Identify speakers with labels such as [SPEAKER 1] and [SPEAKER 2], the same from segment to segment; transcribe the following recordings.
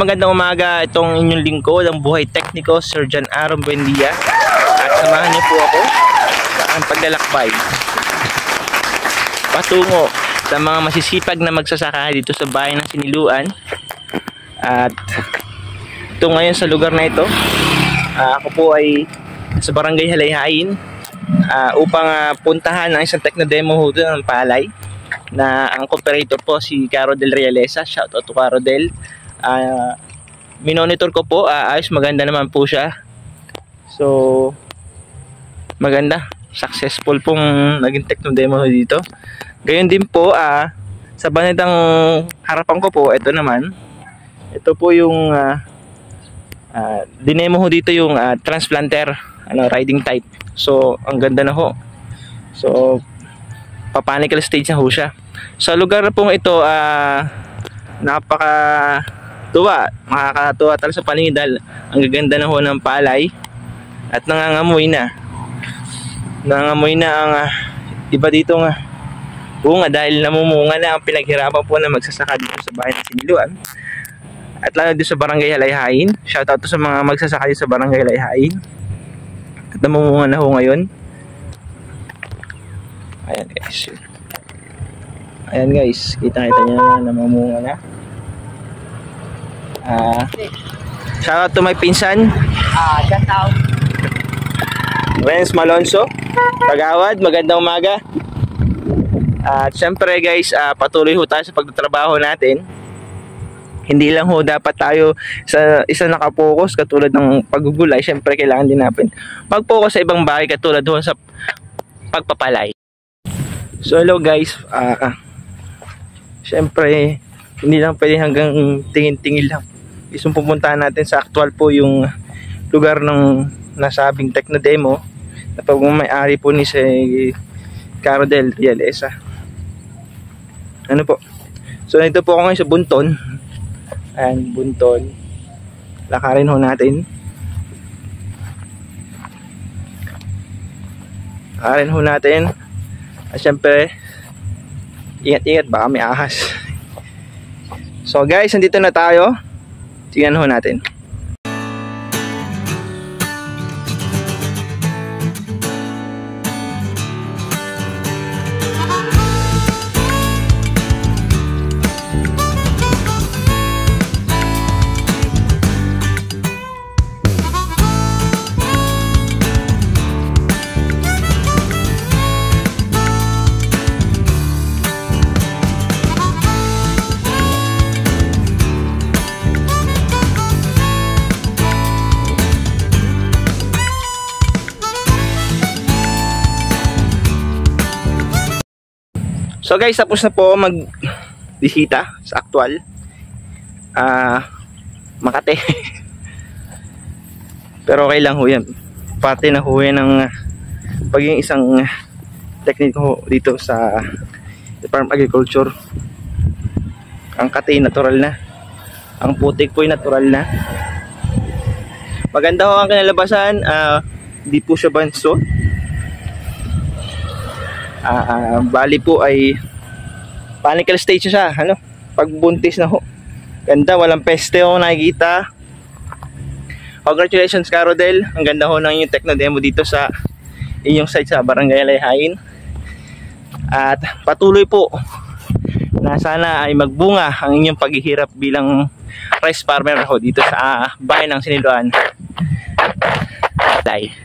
[SPEAKER 1] magandang umaga. Itong inyong lingkod, ang buhay tekniko, Sir John Aaron Buendia. At samahan niyo po ako sa ang paglalakbay patungo sa mga masisipag na magsasaka dito sa bayan ng Siniluan. At ito ngayon sa lugar na ito, ako po ay sa Barangay Halayhain upang puntahan ang isang techno-demo ho doon ng palay na ang operator po si Caro Del Realeza. Shout out to Caro Del. Minonitor ko po, ayos, maganda naman po siya. So maganda, successful pong naging techno-demo dito. Gayon din po sa bandang harapan ko po, ito naman, ito po yung dinemo ho dito yung transplanter, riding type. So ang ganda na ho. So papanical stage na ho siya. Sa lugar na pong ito, makakatuwa talaga sa paningin dahil ang gaganda na ho ng palay at nangangamoy na ang iba dito nga bunga dahil namumunga na ang pinaghirapan po na magsasaka dito sa bayan ng Siniluan at lalo dito sa Barangay Halayhain. Shoutout to sa mga magsasaka dito sa Barangay Halayhain at namumunga na ho ngayon. Ayan guys, kita-kita nyo naman namamunga na. Shoutout to my pinsan Renz Malonzo Kagawad, magandang umaga. At syempre guys, patuloy ho tayo sa pagtatrabaho natin. Hindi lang ho dapat tayo sa isa nakapokus katulad ng paggugulay. Syempre kailangan din natin mag-focus sa ibang bagay katulad ho sa pagpapalay. So hello guys, syempre hindi lang pwede hanggang tingin-tingin lang. Isang pupuntahan natin sa actual po yung lugar ng nasabing techno-demo na pagmamayari po ni si Caro Del Realeza. Ano po? So nandito po ako ngayon sa Bunton. Ayan, Bunton. Lakarin ho natin. Lakarin ho natin. At syempre, ingat-ingat baka may ahas. So guys, nandito na tayo. Tingnan ho natin. So guys, tapos na po mag-bisita sa actual Makati. Pero okay lang ho yan. Parte na ho yan ng pagiging isang tekniko dito sa Farm Agriculture. Ang kati natural na. Ang putik po ay natural na. Maganda ho ang kinalabasan. Di po siya banso. Bali po ay panical stage siya, pagbuntis na ho. Ganda, walang peste ho nakikita. Congratulations Caro Del, ang ganda ho ng inyong techno-demo dito sa inyong site sa Barangay Halayhain. At patuloy po na sana ay magbunga ang inyong paghihirap bilang rice farmer ho dito sa bayan ng Siniluan.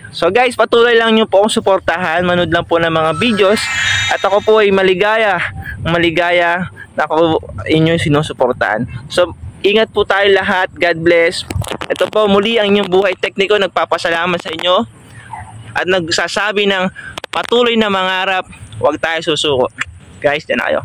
[SPEAKER 1] So guys, patuloy lang nyo po akong suportahan, manood lang po ng mga videos at ako po ay maligaya na ako inyong sinusuportahan. So ingat po tayo lahat, God bless. Ito po muli ang inyong buhay tekniko, nagpapasalamat sa inyo at nagsasabi ng patuloy na mangarap, huwag tayo susuko. Guys, yan na kayo.